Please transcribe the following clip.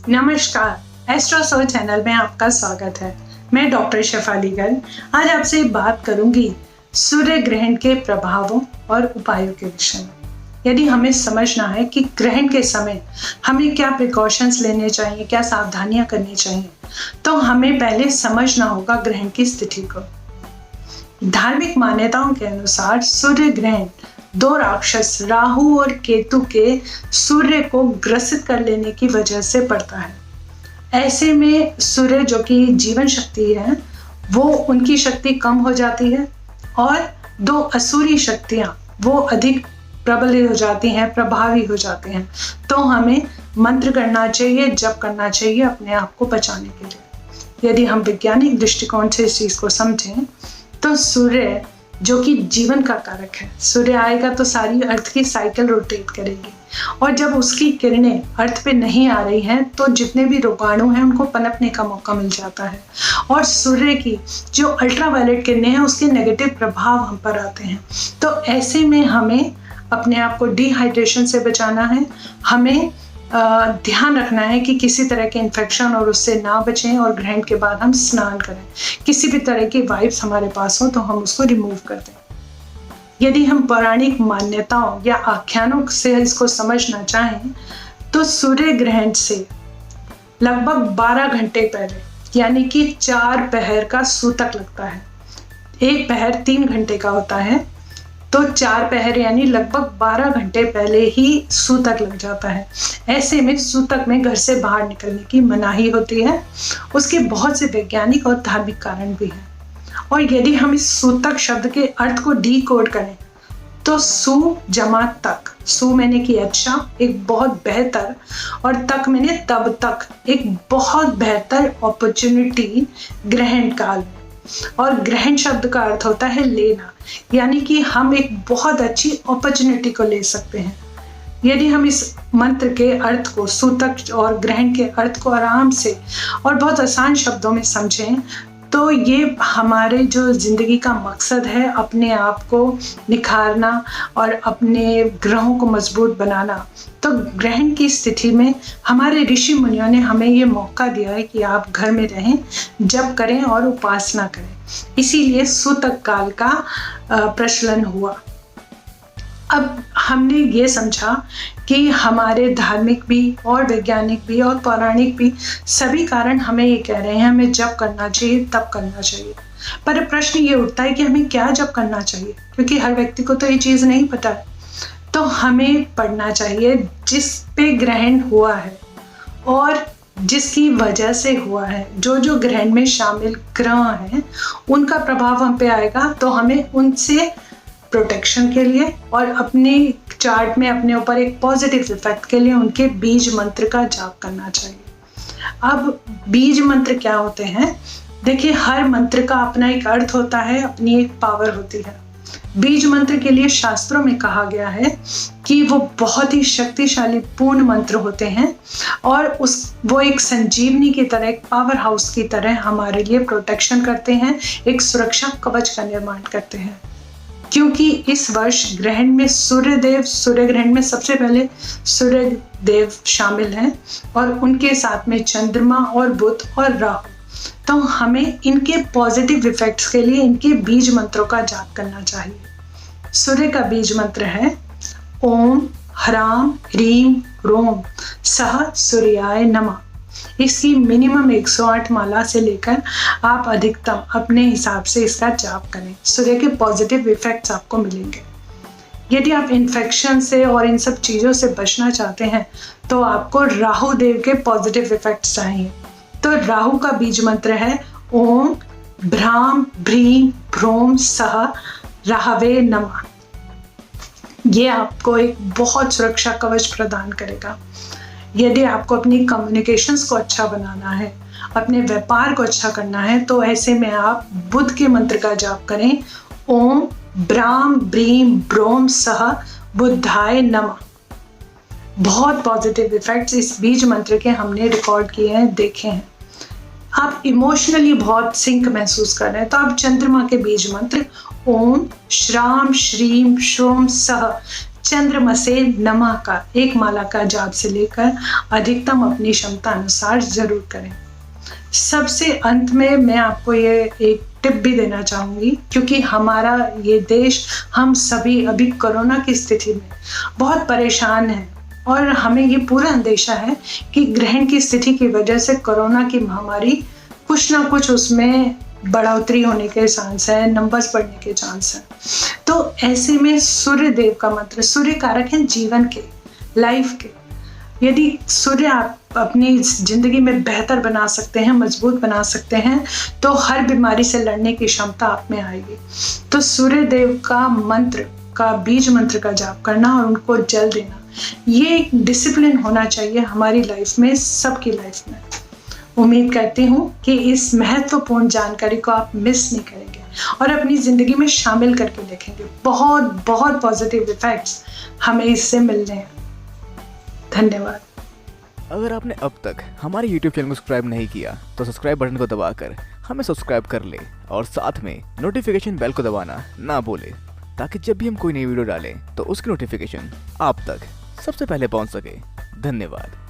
नमस्कार, एस्ट्रो सो चैनल में आपका स्वागत है। मैं डॉक्टर शेफाली गर्ग आज आपसे बात करूंगी सूर्य ग्रहण के प्रभावों और उपायों के विषय में। यदि हमें समझना है कि ग्रहण के समय हमें क्या प्रिकॉशंस लेने चाहिए, क्या सावधानियां करनी चाहिए, तो हमें पहले समझना होगा ग्रहण की स्थिति को। धार्मिक मान्यताओं के अनुसार सूर्य ग्रहण दो राक्षस राहु और केतु के सूर्य को ग्रसित कर लेने की वजह से पड़ता है। ऐसे में सूर्य जो कि जीवन शक्ति है वो उनकी शक्ति कम हो जाती है और दो असुरी शक्तियां वो अधिक प्रबल हो जाती हैं, प्रभावी हो जाती हैं। तो हमें मंत्र करना चाहिए, जप करना चाहिए अपने आप को बचाने के लिए। यदि हम वैज्ञानिक दृष्टिकोण से इस चीज को समझें तो सूर्य जो कि जीवन का कारक है, सूर्य आएगा तो सारी अर्थ की साइकिल रोटेट करेगी और जब उसकी किरणें अर्थ पे नहीं आ रही हैं तो जितने भी रोगाणु हैं उनको पनपने का मौका मिल जाता है और सूर्य की जो अल्ट्रावायलेट किरणें हैं उसके नेगेटिव प्रभाव हम पर आते हैं। तो ऐसे में हमें अपने आप को डिहाइड्रेशन से बचाना है। हमें ध्यान रखना है कि किसी तरह के इन्फेक्शन और उससे ना बचें और ग्रहण के बाद हम स्नान करें। किसी भी तरह की वाइब्स हमारे पास हो तो हम उसको रिमूव कर दें। यदि हम पौराणिक मान्यताओं या आख्यानों से इसको समझना चाहें तो सूर्य ग्रहण से लगभग 12 घंटे पहले यानी कि 4 पहर का सूतक लगता है। एक पहर 3 घंटे का होता है तो 4 पहर यानी लगभग 12 घंटे पहले ही सूतक लग जाता है। ऐसे में सूतक में घर से बाहर निकलने की मनाही होती है। उसके बहुत से वैज्ञानिक और धार्मिक कारण भी हैं। और यदि हम इस सूतक शब्द के अर्थ को डीकोड करें तो सु जमा तक, सु मैंने कि अच्छा, एक बहुत बेहतर, और तक मैंने तब तक, एक बहुत बेहतर अपॉर्चुनिटी ग्रहण काल में। और ग्रहण शब्द का अर्थ होता है लेना, यानी कि हम एक बहुत अच्छी अपॉर्चुनिटी को ले सकते हैं। यदि हम इस मंत्र के अर्थ को, सूतक और ग्रहण के अर्थ को आराम से और बहुत आसान शब्दों में समझें तो ये हमारे जो जिंदगी का मकसद है, अपने आप को निखारना और अपने ग्रहों को मजबूत बनाना, तो ग्रहण की स्थिति में हमारे ऋषि मुनियों ने हमें ये मौका दिया है कि आप घर में रहें, जप करें और उपासना करें। इसीलिए सूतक काल का प्रचलन हुआ। अब हमने ये समझा कि हमारे धार्मिक भी और वैज्ञानिक भी और पौराणिक भी सभी कारण हमें ये कह रहे हैं हमें जप करना चाहिए, तप करना चाहिए। पर प्रश्न ये उठता है कि हमें क्या जप करना चाहिए, क्योंकि हर व्यक्ति को तो ये चीज़ नहीं पता है। तो हमें पढ़ना चाहिए जिस पे ग्रहण हुआ है और जिसकी वजह से हुआ है। जो ग्रहण में शामिल ग्रह हैं उनका प्रभाव हम पे आएगा, तो हमें उनसे प्रोटेक्शन के लिए और अपने चार्ट में अपने ऊपर एक पॉजिटिव इफेक्ट के लिए उनके बीज मंत्र का जाप करना चाहिए। अब बीज मंत्र क्या होते हैं? देखिए, हर मंत्र का अपना एक अर्थ होता है, अपनी एक पावर होती है। बीज मंत्र के लिए शास्त्रों में कहा गया है कि वो बहुत ही शक्तिशाली पूर्ण मंत्र होते हैं और वो एक संजीवनी की तरह, एक पावर हाउस की तरह हमारे लिए प्रोटेक्शन करते हैं, एक सुरक्षा कवच का निर्माण करते हैं। क्योंकि इस वर्ष ग्रहण में सूर्य ग्रहण में सबसे पहले सूर्य देव शामिल हैं और उनके साथ में चंद्रमा और बुध और राहु। तो हमें इनके पॉजिटिव इफेक्ट्स के लिए इनके बीज मंत्रों का जाप करना चाहिए। सूर्य का बीज मंत्र है ओम ह्रां ह्रीं ह्रों सः सूर्याय नमः। इसकी मिनिमम 108 माला से लेकर आप अधिकतम अपने हिसाब से इसका जाप करें। सूर्य के पॉजिटिव इफेक्ट्स आपको मिलेंगे। यदि आप इन्फेक्शन से और इन सब चीज़ों से बचना चाहते हैं तो आपको राहु देव के पॉजिटिव इफेक्ट्स चाहिए। तो राहु का बीज मंत्र है ओम भ्रां भ्रीं भ्रों सः राहवे नमः। ये आपको एक बहुत सुरक्षा कवच प्रदान करेगा। यदि आपको अपनी कम्युनिकेशंस को अच्छा बनाना है, अपने व्यापार को अच्छा करना है, तो ऐसे में आप बुध के मंत्र का जाप करें ओम ब्रां ब्रीं ब्रों सः बुद्धाय नमः। बहुत पॉजिटिव इफेक्ट्स इस बीज मंत्र के हमने रिकॉर्ड किए हैं, देखे हैं। आप इमोशनली बहुत सिंक महसूस कर रहे हैं तो आप चंद्रमा के बीज मंत्र ओम श्राम श्रीम श्रोम सः चंद्रमा से नमः का एक माला का जाप से लेकर अधिकतम अपनी क्षमता अनुसार जरूर करें। सबसे अंत में मैं आपको ये एक टिप भी देना चाहूँगी, क्योंकि हमारा ये देश, हम सभी अभी कोरोना की स्थिति में बहुत परेशान हैं और हमें ये पूरा अंदेशा है कि ग्रहण की स्थिति की वजह से कोरोना की महामारी कुछ ना कुछ उसमें बढ़ोतरी होने के चांस है, नंबर्स बढ़ने के चांस है। तो ऐसे में सूर्य देव का मंत्र, सूर्य कारक है जीवन के, लाइफ के। यदि सूर्य आप अपनी जिंदगी में बेहतर बना सकते हैं, मजबूत बना सकते हैं, तो हर बीमारी से लड़ने की क्षमता आप में आएगी। तो सूर्य देव का मंत्र का, बीज मंत्र का जाप करना और उनको जल देना, ये एक डिसिप्लिन होना चाहिए हमारी लाइफ में, सबकी लाइफ में। उम्मीद करती हूँ कि इस महत्वपूर्ण जानकारी को आप मिस नहीं करेंगे और अपनी ज़िंदगी में शामिल करके देखेंगे। बहुत बहुत पॉजिटिव इफेक्ट्स हमें इससे मिल रहे हैं। धन्यवाद। अगर आपने अब तक हमारे YouTube चैनल को सब्सक्राइब नहीं किया तो सब्सक्राइब बटन को दबाकर हमें सब्सक्राइब कर ले और साथ में नोटिफिकेशन बेल को दबाना ना भूले, ताकि जब भी हम कोई नई वीडियो डालें तो उसकी नोटिफिकेशन आप तक सबसे पहले पहुंच सके। धन्यवाद।